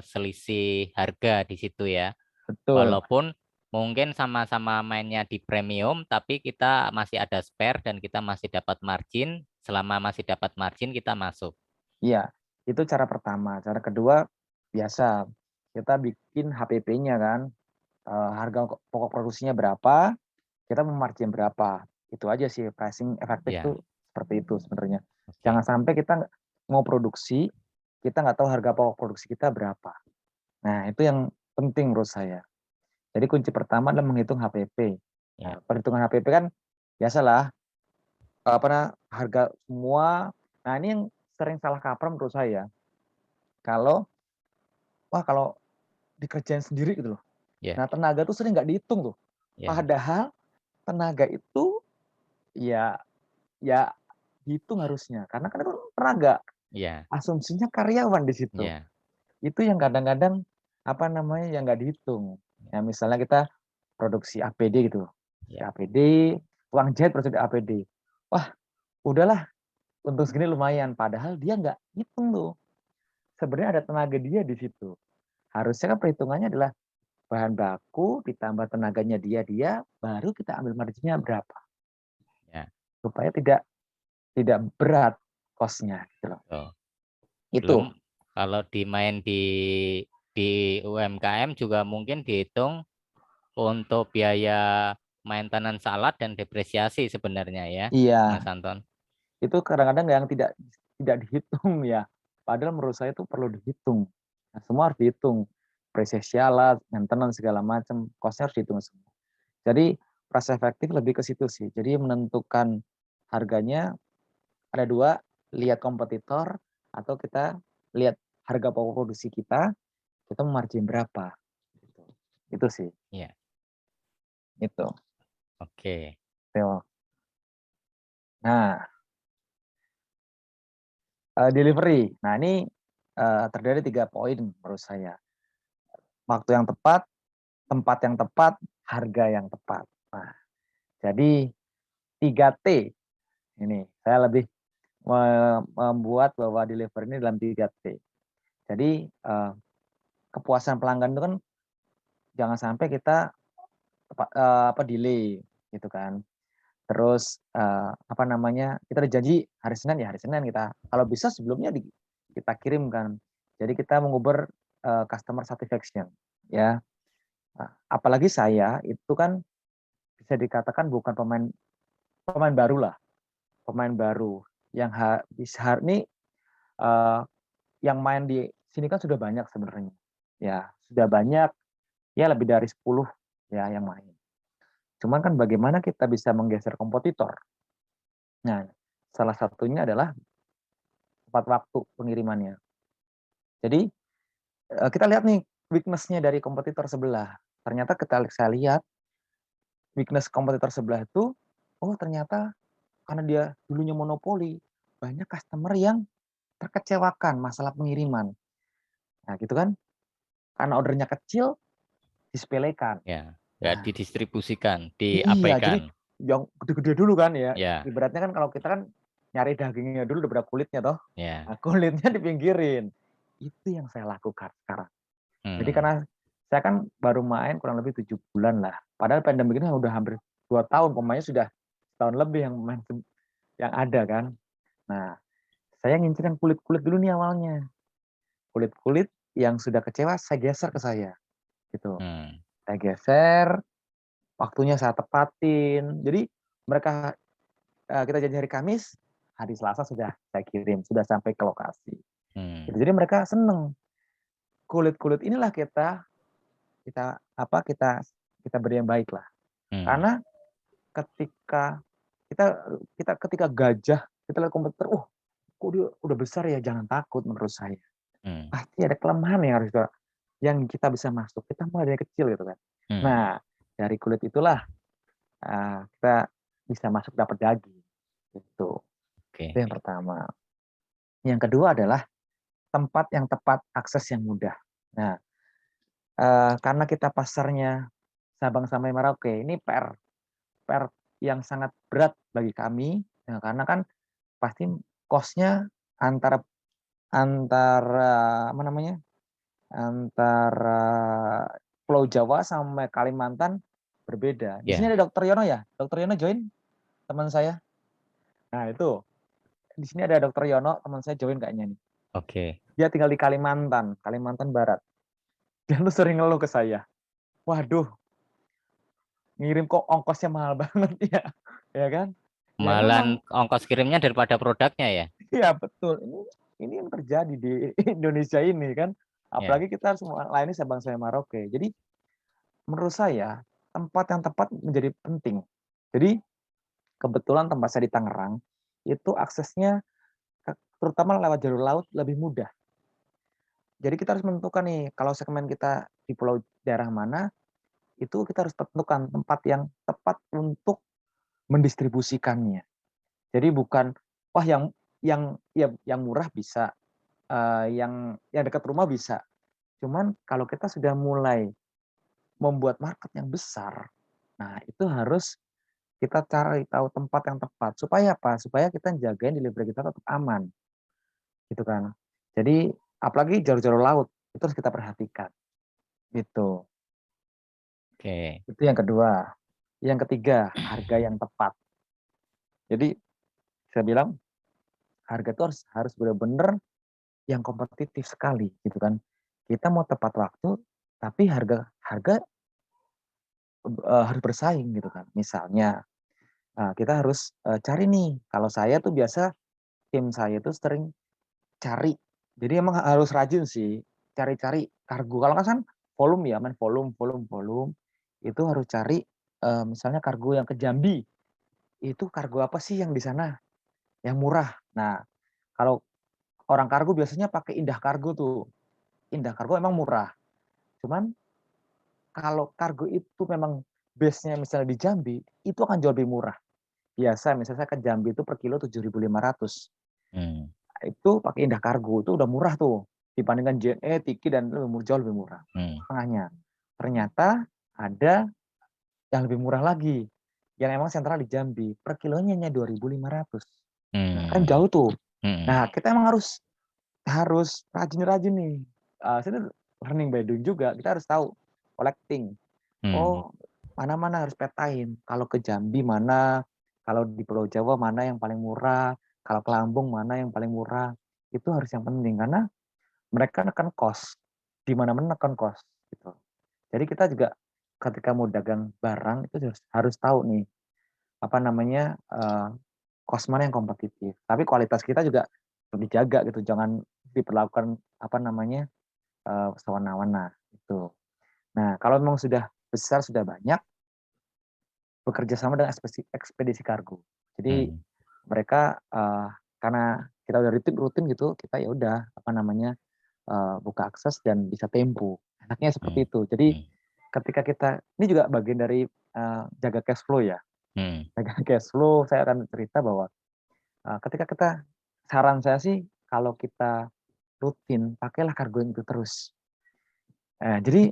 selisih harga di situ ya. Betul. Walaupun mungkin sama-sama mainnya di premium, tapi kita masih ada spare dan kita masih dapat margin. Selama masih dapat margin, kita masuk. Iya, itu cara pertama. Cara kedua, biasa kita bikin HPP-nya kan, harga pokok produksinya berapa, kita mau margin berapa. Itu aja sih, pricing efektif tuh seperti itu sebenarnya. Jangan sampai kita mau produksi, kita nggak tahu harga pokok produksi kita berapa. Nah, itu yang penting menurut saya. Jadi kunci pertama adalah menghitung HPP. Nah, perhitungan HPP kan biasalah harga semua. Nah, ini yang sering salah kaprah menurut saya. Kalau dikerjain sendiri gitu loh. Nah, tenaga tuh sering nggak dihitung tuh. Padahal tenaga itu ya dihitung harusnya. Karena kan itu tenaga. Asumsinya karyawan di situ. Itu yang kadang-kadang yang nggak dihitung. Ya, misalnya kita produksi APD gitu. APD, uang jahit produksi APD. Wah, udahlah, untung segini lumayan. Padahal dia nggak hitung tuh. Sebenarnya ada tenaga dia di situ. Harusnya kan perhitungannya adalah bahan baku ditambah tenaganya dia, baru kita ambil marginnya berapa. Supaya tidak berat cost-nya gitu loh. Itu. Belum kalau dimain di UMKM juga mungkin dihitung untuk biaya maintenance alat dan depresiasi sebenarnya ya, Iya. Mas Anton. Itu kadang-kadang yang tidak dihitung ya. Padahal menurut saya itu perlu dihitung. Nah, semua harus dihitung. Depresiasi alat, maintenance segala macam, cost-nya harus dihitung semua. Jadi price efektif lebih ke situ sih. Jadi menentukan harganya ada dua, lihat kompetitor atau kita lihat harga pokok produksi kita mau margin berapa. Gitu. Itu sih. Iya. Itu. Oke. Theo. Nah, delivery. Nah, ini terdiri 3 poin menurut saya. Waktu yang tepat, tempat yang tepat, harga yang tepat. Nah, jadi 3T. Ini saya lebih membuat bahwa delivery ini dalam 3T. Jadi kepuasan pelanggan itu kan jangan sampai kita delay gitu kan. Terus apa namanya, kita udah janji hari Senin ya hari Senin kita. Kalau bisa sebelumnya kita kirimkan. Jadi kita menguber customer satisfaction ya. Nah, apalagi saya itu kan bisa dikatakan bukan pemain baru lah, pemain baru yang bisa ini yang main di sini kan sudah banyak sebenarnya. Ya, sudah banyak ya lebih dari 10 ya yang main. Cuman kan bagaimana kita bisa menggeser kompetitor. Nah, salah satunya adalah tepat waktu pengirimannya. Jadi kita lihat nih weakness-nya dari kompetitor sebelah. Ternyata saya lihat weakness kompetitor sebelah itu, oh ternyata karena dia dulunya monopoli, banyak customer yang terkecewakan masalah pengiriman. Nah gitu kan, karena ordernya kecil, disepelekan. Ya, nggak Nah, didistribusikan, iya, jadi diabaikan. yang gede-gede dulu kan ya. Ya, Ibaratnya kan kalau kita kan nyari dagingnya dulu, udah berapa kulitnya toh. ya. Nah, kulitnya dipinggirin. Itu yang saya lakukan sekarang. Jadi karena saya kan baru main kurang lebih 7 bulan lah. Padahal pandemi ini udah hampir 2 tahun, pemainnya sudah tahun lebih yang main yang ada kan. Nah, saya ngincer yang kulit-kulit dulu nih awalnya. Kulit-kulit yang sudah kecewa saya geser ke saya. Gitu. Saya geser, waktunya saya tepatin. Jadi mereka kita janji hari Kamis, hari Selasa sudah saya kirim, sudah sampai ke lokasi. Jadi mereka seneng. Kulit-kulit inilah kita beri yang baik lah. Karena ketika ketika gajah kita lihat kompetitor, kok dia udah besar ya, jangan takut menurut saya. Pasti ada kelemahan yang kita bisa masuk. Kita mulai dari kecil gitu kan. Nah, dari kulit itulah kita bisa masuk dapat daging. Itu. Itu yang pertama. Yang kedua adalah tempat yang tepat, akses yang mudah. Nah, karena kita pasarnya Sabang sampai Merauke, ini PR yang sangat berat bagi kami, ya, karena kan pasti cost-nya antara apa namanya, antara Pulau Jawa sama Kalimantan berbeda. Di sini ada Dokter Yono ya, Dokter Yono join teman saya. Nah itu, di sini ada Dokter Yono teman saya join kayaknya nih. Oke. Dia tinggal di Kalimantan Barat. Dia tuh sering ngeluh ke saya, waduh, ngirim kok ongkosnya mahal banget ya, ya kan? Malah ongkos kirimnya daripada produknya ya? Iya betul. Ini yang terjadi di Indonesia ini kan. Apalagi kita harus melayani Sabang sampai Merauke. Jadi menurut saya tempat yang tepat menjadi penting. Jadi kebetulan tempat saya di Tangerang itu aksesnya terutama lewat jalur laut lebih mudah. Jadi kita harus menentukan nih kalau segmen kita di pulau daerah mana, itu kita harus tentukan tempat yang tepat untuk mendistribusikannya. Jadi bukan wah yang murah bisa, yang dekat rumah bisa. Cuman kalau kita sudah mulai membuat market yang besar, nah itu harus kita cari tahu tempat yang tepat. Supaya apa? Supaya kita jagain delivery kita tetap aman. Gitu kan. Jadi apalagi jalur-jalur laut, itu harus kita perhatikan. Gitu. Oke. Itu yang kedua. Yang ketiga, harga yang tepat. Jadi saya bilang harga itu harus benar-benar yang kompetitif sekali gitu kan. Kita mau tepat waktu tapi harga harus bersaing gitu kan. Misalnya kita harus cari nih, kalau saya tuh biasa tim saya tuh sering cari. Jadi emang harus rajin sih cari-cari kargo. Kalau kan volume ya, main volume. Itu harus cari misalnya kargo yang ke Jambi. Itu kargo apa sih yang di sana yang murah. Nah, Kalau orang kargo biasanya pakai Indah Kargo tuh. Indah Kargo emang murah. Cuman kalau kargo itu memang base-nya misalnya di Jambi, itu akan jauh lebih murah. Biasa misalnya saya ke Jambi itu per kilo 7.500. Itu pakai Indah Kargo itu udah murah tuh dibandingkan JNE, Tiki dan jauh lebih murah. Tengahnya. Ternyata ada yang lebih murah lagi. Yang emang sentral di Jambi, per kilonya hanya 2.500. Nah, kan jauh tuh. Nah, kita emang harus rajin-rajin nih. Saya learning by doing juga. Kita harus tahu collecting. Oh, mana-mana harus petain. Kalau ke Jambi mana, kalau di Pulau Jawa mana yang paling murah, kalau ke Lampung mana yang paling murah. Itu harus yang penting karena mereka nekan cost. Di mana-mana nekan cost gitu. Jadi kita juga ketika mau dagang barang itu harus tahu nih apa namanya cost mana yang kompetitif. Tapi kualitas kita juga dijaga gitu, jangan diperlakukan apa namanya sewana-wana itu. Nah, kalau memang sudah besar, sudah banyak, bekerja sama dengan ekspedisi kargo. Jadi mereka karena kita udah rutin gitu, kita ya udah apa namanya buka akses dan bisa tempo. Enaknya seperti itu. Jadi ketika kita ini juga bagian dari jaga cash flow ya. Jaga cash flow, saya akan cerita bahwa ketika kita, saran saya sih kalau kita rutin, pakailah kargo yang itu terus. Jadi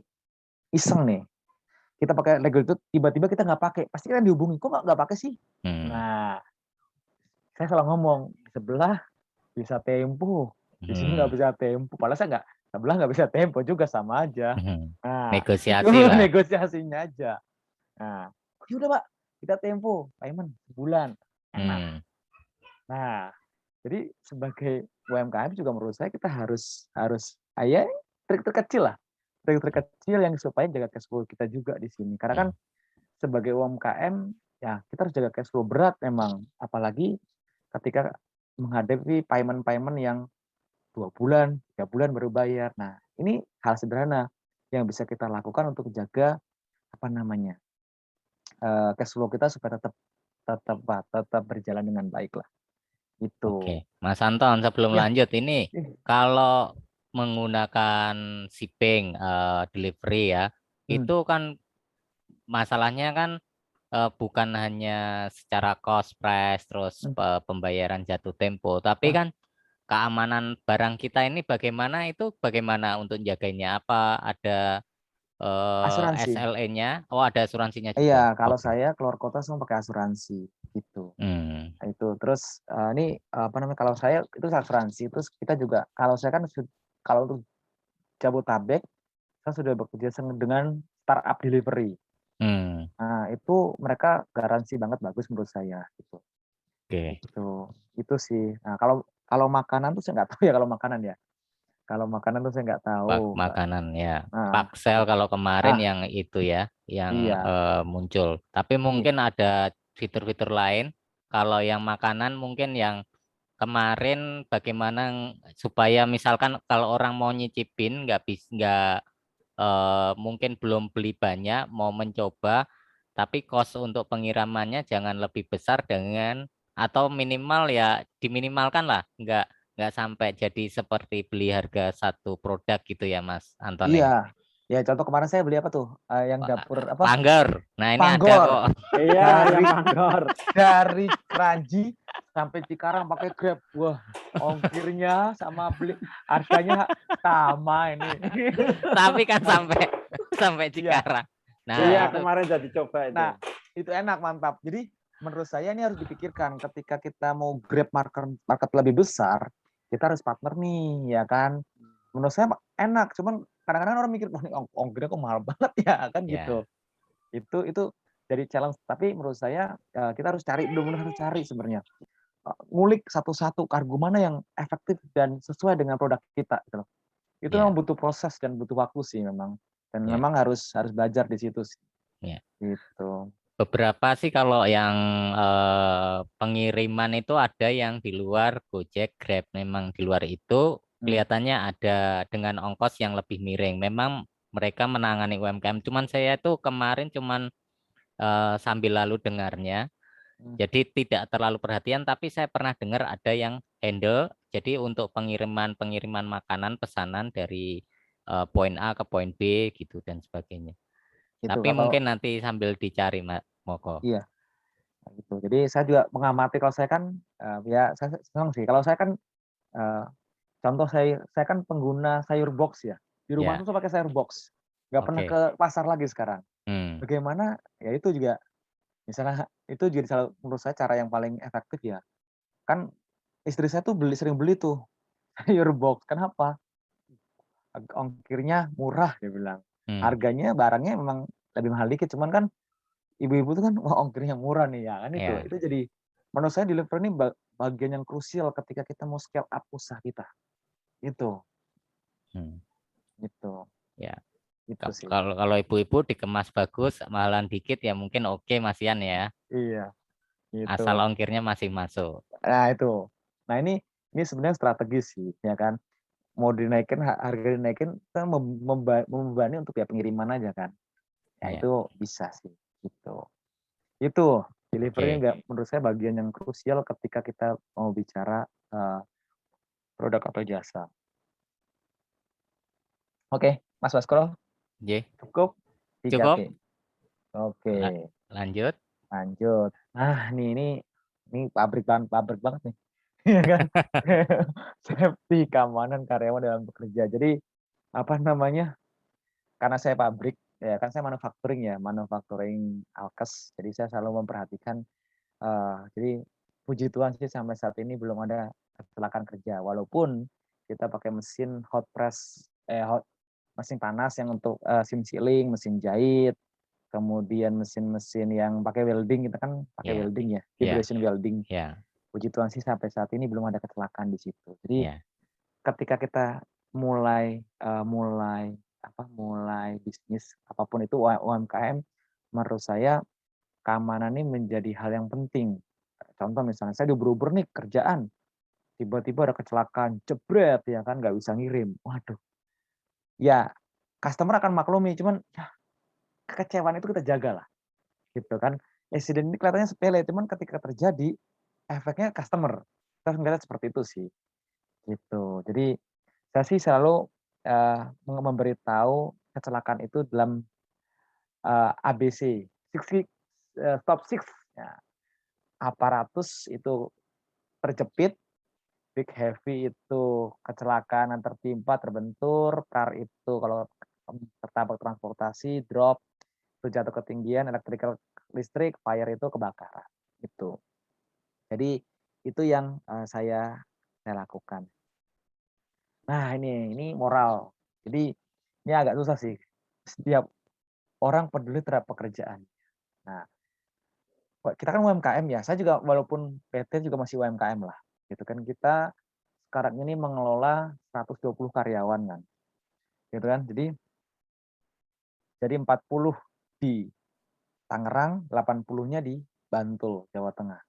iseng nih, kita pakai legal itu tiba-tiba kita nggak pakai, pasti kan dihubungi, kok nggak pakai sih? Nah, saya selalu ngomong di sebelah bisa tempo, di sini nggak bisa tempo. Padahal saya sebelah nggak bisa tempo juga sama aja. Nah, negosiasi lah. Negosiasinya aja. Nah, udah Pak, kita tempo, payment sebulan, enak. Nah, jadi sebagai UMKM juga menurut saya kita harus ya trik terkecil lah. Trik terkecil yang supaya jaga cash flow kita juga di sini. Karena kan sebagai UMKM ya kita harus jaga cash flow berat memang. Apalagi ketika menghadapi payment yang 2 bulan, 3 bulan baru bayar. Nah, ini hal sederhana yang bisa kita lakukan untuk jaga apa namanya cash flow kita supaya tetap berjalan dengan baik lah. Itu. Oke, Mas Anton, sebelum lanjut ini kalau menggunakan shipping delivery ya, itu kan masalahnya kan bukan hanya secara cost price terus pembayaran jatuh tempo, tapi kan keamanan barang kita ini bagaimana untuk jaganya? Apa ada asuransi. SLE-nya? Oh, ada asuransinya juga. Iya, kalau saya keluar kota semua pakai asuransi gitu. Nah, itu terus ini apa namanya kalau saya itu asuransi, terus kita juga kalau saya kan kalau untuk Jabotabek saya sudah bekerja sama dengan startup delivery. Nah, itu mereka garansi banget bagus menurut saya gitu. Itu sih. Nah, kalau makanan tuh saya nggak tahu ya kalau makanan ya. Kalau makanan tuh saya nggak tahu. Makanan ya. Paksel kalau kemarin yang itu ya, yang muncul. Tapi mungkin ada fitur-fitur lain. Kalau yang makanan mungkin yang kemarin bagaimana supaya misalkan kalau orang mau nyicipin nggak mungkin belum beli banyak, mau mencoba, tapi cost untuk pengirimannya jangan lebih besar dengan atau minimal ya diminimalkan lah, nggak sampai jadi seperti beli harga satu produk gitu ya Mas Anton. Iya, ya contoh kemarin saya beli apa tuh yang dapur apa? Panggor. Nah ini Panggor. ada kok. Iya, yang Panggor. Dari Kranji sampai Cikarang pakai Grab. Wah, ongkirnya sama beli harganya sama ini. Tapi kan sampai Cikarang. Nah, iya, kemarin jadi coba itu. Nah, itu enak, mantap. Jadi menurut saya ini harus dipikirkan ketika kita mau Grab market lebih besar, kita harus partner nih, ya kan? Menurut saya enak, cuman kadang-kadang orang mikir, wah ini ongkirnya kok mahal banget ya, kan gitu. Itu jadi challenge. Tapi menurut saya kita harus cari, benar-benar harus cari sebenarnya. Ngulik satu-satu kargo mana yang efektif dan sesuai dengan produk kita. Gitu. Itu memang butuh proses dan butuh waktu sih memang. Dan memang harus belajar di situ sih. Gitu. Beberapa sih kalau yang pengiriman itu ada yang di luar Gojek, Grab. Memang di luar itu kelihatannya ada dengan ongkos yang lebih miring. Memang mereka menangani UMKM. Cuman saya tuh kemarin sambil lalu dengarnya. Jadi tidak terlalu perhatian, tapi saya pernah dengar ada yang handle. Jadi untuk pengiriman makanan pesanan dari poin A ke poin B gitu dan sebagainya. Gitu. Tapi Kalau mungkin nanti sambil dicari, Mas Moko. iya gitu. Jadi saya juga mengamati kalau saya kan ya saya senang sih. Kalau saya kan contoh saya kan pengguna sayur box ya. Di rumah Ya, tuh saya pakai sayur box. Nggak pernah oke. ke pasar lagi sekarang. Hmm, Bagaimana ya itu juga misalnya itu jadi menurut saya cara yang paling efektif ya. Kan istri saya tuh sering beli tuh sayur box. Kenapa? Ongkirnya murah dia bilang. hmm, Harganya barangnya memang lebih mahal dikit, cuman kan ibu-ibu tuh kan wah ongkirnya murah nih ya kan itu. ya, Itu jadi menurut saya delivery ini bagian yang krusial ketika kita mau scale up usaha kita. Itu, hmm, gitu. ya. Itu sih. Kalau kalau ibu-ibu dikemas bagus, mahalan dikit ya mungkin oke Mas Ian ya. Iya, Asal gitu. ongkirnya masih masuk. Nah, itu. Nah, ini sebenarnya strategi sih, ya kan. Mau dinaikin harga dinaikin kan membebani untuk ya pengiriman aja kan. Ya Ya, itu bisa sih, gitu. Itu delivery oke. nggak menurut saya bagian yang krusial ketika kita mau bicara produk atau jasa. Oke, Mas Baskoro, Ye, cukup cukup. 3T. Oke, Lanjut. lanjut. Nah, ini pabrik banget nih. Ya kan? Safety keamanan karyawan dalam bekerja. Jadi apa namanya? Karena saya pabrik, ya kan saya manufacturing alkes. Jadi saya selalu memperhatikan jadi puji Tuhan sih sampai saat ini belum ada kecelakaan kerja. Walaupun kita pakai mesin mesin panas yang untuk sim sealing, mesin jahit, kemudian mesin-mesin yang pakai welding, kita kan pakai Ya, welding ya, ya, vibration welding. ya, Puji Tuhan sih sampai saat ini belum ada kecelakaan di situ. Jadi ya, ketika kita mulai mulai bisnis apapun itu UMKM, menurut saya keamanan ini menjadi hal yang penting. Contoh misalnya saya diuber-uber nih kerjaan, tiba-tiba ada kecelakaan, jebret ya kan nggak bisa ngirim. Waduh, ya customer akan maklumi, cuman ya kekecewaan itu kita jaga lah, gitu kan. Insiden ini kelihatannya sepele, cuman ketika terjadi efeknya customer. Kita ngelihat seperti itu sih, gitu. Jadi saya sih selalu memberitahu kecelakaan itu dalam ABC, stop six. Ya, aparatus itu terjepit, big heavy itu kecelakaan yang tertimpa, terbentur, car itu kalau tertabrak transportasi, drop, itu jatuh ketinggian, electrical listrik, fire itu kebakaran. Itu. Jadi itu yang saya lakukan. Nah ini moral. Jadi ini agak susah sih. Setiap orang peduli terhadap pekerjaan. Nah, kita kan UMKM ya. Saya juga walaupun PT juga masih UMKM lah. Gitu kan kita sekarang ini mengelola 120 karyawan kan. Gitu kan. Jadi 40 di Tangerang, 80-nya di Bantul, Jawa Tengah.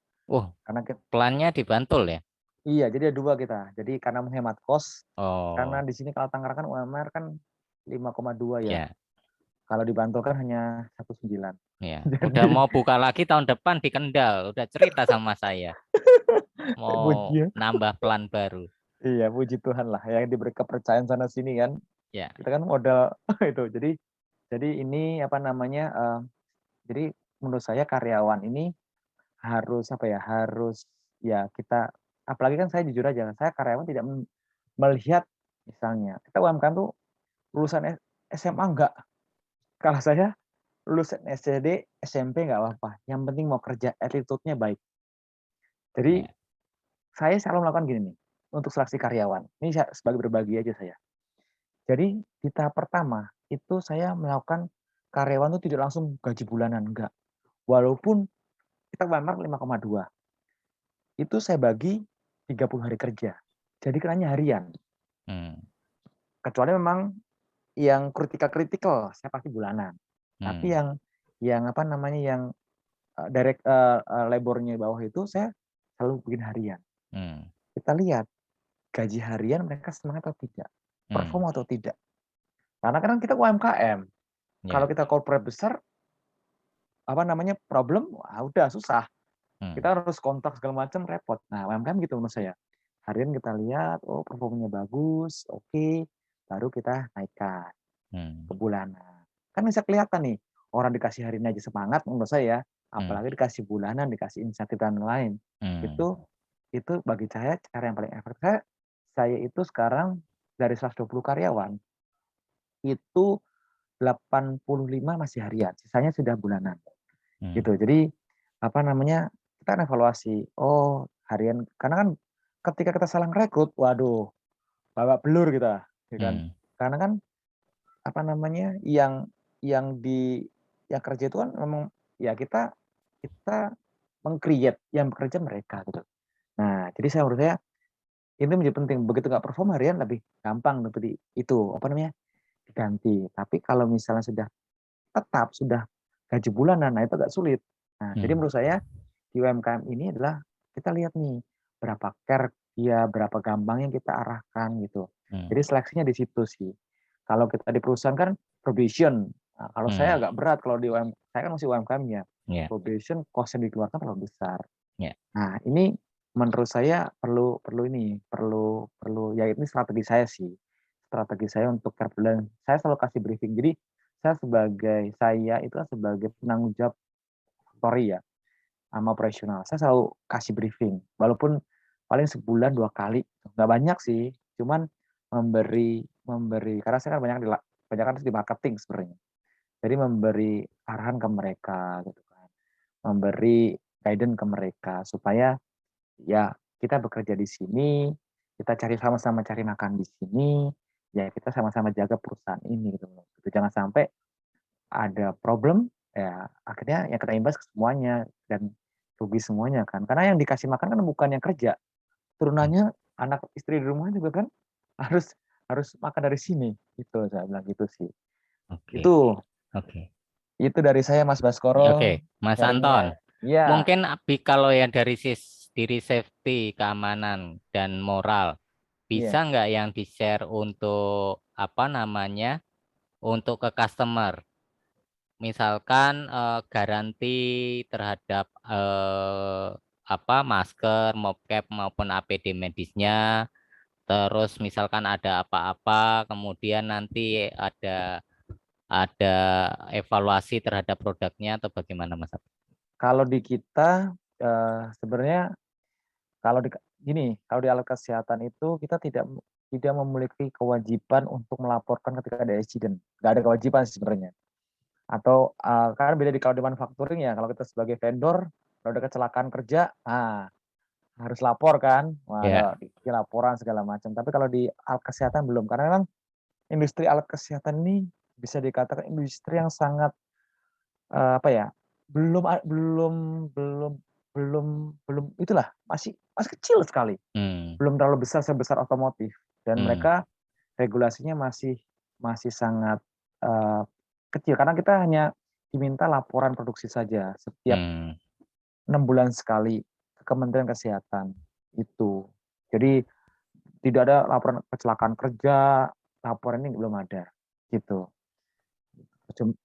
Karena kita, plannya di Bantul ya? iya, jadi ada 2 kita. Jadi karena menghemat kos, karena Oh, di sini kalau Tangerang kan UMR kan 5,2 ya. ya, Kalau di Bantul kan hanya 1,9. ya. Udah Jadi mau buka lagi tahun depan di Kendal. Udah cerita sama saya. Mau puji nambah plan baru. iya, puji Tuhan lah yang diberi kepercayaan sana sini kan. Ya, Kita kan modal itu. Jadi ini apa namanya? Jadi menurut saya karyawan ini harus apa ya? Harus ya kita apalagi kan saya jujur aja, saya karyawan tidak melihat misalnya kita UMKM tuh lulusan SMA enggak. Kalau saya lulusan SD, SMP enggak apa-apa. Yang penting mau kerja, attitude-nya baik. Jadi ya, saya selalu melakukan gini nih untuk seleksi karyawan. Ini saya sebagai berbagi aja saya. Jadi di tahap pertama itu saya melakukan karyawan itu tidak langsung gaji bulanan, enggak. Walaupun kita UMR 5,2, itu saya bagi 30 hari kerja. Jadi kenanya harian. hmm, Kecuali memang yang kritikal saya pasti bulanan. Tapi hmm, yang apa namanya yang direct labornya bawah itu saya selalu bikin harian. hmm, Kita lihat gaji harian mereka semangat atau tidak, hmm, perform atau tidak. Karena kan kita UMKM. Kalau ya, kita corporate besar, apa namanya problem, wah udah susah. hmm, Kita harus kontak segala macam repot. Nah UMKM gitu menurut saya. harian kita lihat, oh performanya bagus, oke, baru kita naikkan ke bulanan. Kan bisa kelihatan nih, orang dikasih harian aja semangat menurut saya, apalagi dikasih bulanan, dikasih insentif dan lain. Itu bagi saya cara yang paling efektif. Saya itu sekarang dari 120 karyawan, itu 85 masih harian, sisanya sudah bulanan. Gitu. Jadi apa namanya? Kita kan evaluasi. Oh, harian karena kan ketika kita salah rekrut, waduh, babak belur kita, ya kan? Karena kan apa namanya? Yang kerja itu kan memang ya kita meng-create yang bekerja mereka gitu. Nah, jadi saya menurut saya ini menjadi penting. Begitu nggak perform harian lebih gampang untuk itu apa namanya? Diganti. Tapi kalau misalnya sudah tetap, sudah gaji bulanan, nah itu agak sulit. Nah, jadi menurut saya di UMKM ini adalah kita lihat nih berapa care dia, berapa gampang yang kita arahkan gitu. Jadi seleksinya di situ sih. Kalau kita di perusahaan kan probation. Nah, kalau saya agak berat kalau di UMKM, saya kan masih UMKM-nya. Probation cost yang dikeluarkan terlalu besar. Nah, ini menurut saya perlu ya ini strategi saya sih. Strategi saya untuk care bulan. Saya selalu kasih briefing. Jadi saya itu sebagai penanggung jawab story ya sama operasional. Saya selalu kasih briefing, walaupun paling sebulan 2 kali, nggak banyak sih, cuman memberi karena saya kan banyak di marketing sebenarnya. Jadi memberi arahan ke mereka gitu kan. Memberi guidance ke mereka supaya ya kita bekerja di sini, kita sama-sama cari makan di sini, ya kita sama-sama jaga perusahaan ini gitu. Jangan sampai ada problem ya akhirnya yang kena imbas ke semuanya dan rugi semuanya kan. Karena yang dikasih makan kan bukan yang kerja. Turunannya anak istri di rumah juga kan harus makan dari sini. Gitu saya bilang gitu sih. Itu dari saya Mas Baskoro. Mas Anton. Ya. Mungkin kalau yang dari diri safety, keamanan dan moral bisa nggak yang di-share untuk apa namanya? Untuk ke customer. Misalkan garansi terhadap masker, mopcap maupun APD medisnya. Terus misalkan ada apa-apa, kemudian nanti ada evaluasi terhadap produknya atau bagaimana, Mas? Kalau di kita sebenarnya kalau di alat kesehatan itu kita tidak memiliki kewajiban untuk melaporkan ketika ada accident. Nggak ada kewajiban sebenarnya. Atau kan beda kalau di manufacturing ya, kalau kita sebagai vendor kalau ada kecelakaan kerja, harus lapor kan, ada laporan segala macam. Tapi kalau di alat kesehatan belum, karena memang industri alat kesehatan ini bisa dikatakan industri yang sangat belum itulah masih kecil sekali, belum terlalu besar sebesar otomotif dan mereka regulasinya masih sangat kecil karena kita hanya diminta laporan produksi saja setiap 6 bulan sekali ke Kementerian Kesehatan itu. Jadi tidak ada laporan kecelakaan kerja, laporan ini belum ada gitu.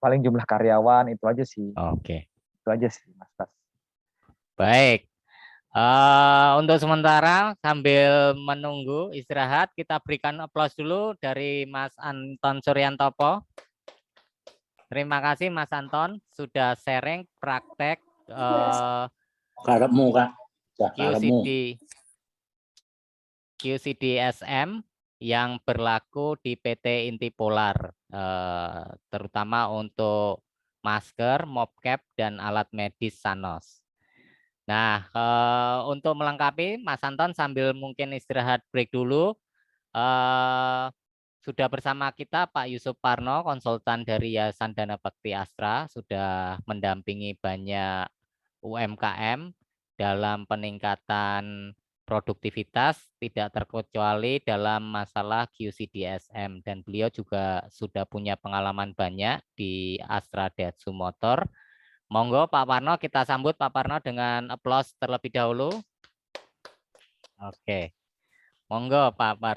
Paling jumlah karyawan itu aja sih. Itu aja sih Mas Bas. Baik. Untuk sementara sambil menunggu istirahat kita berikan aplaus dulu dari Mas Anton Suryantopo. Terima kasih Mas Anton sudah sharing praktek QCD SM yang berlaku di PT Inti Polar, terutama untuk masker, mopcap, dan alat medis Sanos. Nah, untuk melengkapi, Mas Anton sambil mungkin istirahat break dulu, sudah bersama kita Pak Yusuf Parno, konsultan dari Yayasan Dana Bakti Astra, sudah mendampingi banyak UMKM dalam peningkatan produktivitas, tidak terkecuali dalam masalah QCDSM, dan beliau juga sudah punya pengalaman banyak di Astra Daihatsu Motor. Monggo Pak Parno, kita sambut Pak Parno dengan aplaus terlebih dahulu. Oke, monggo Pak Parno.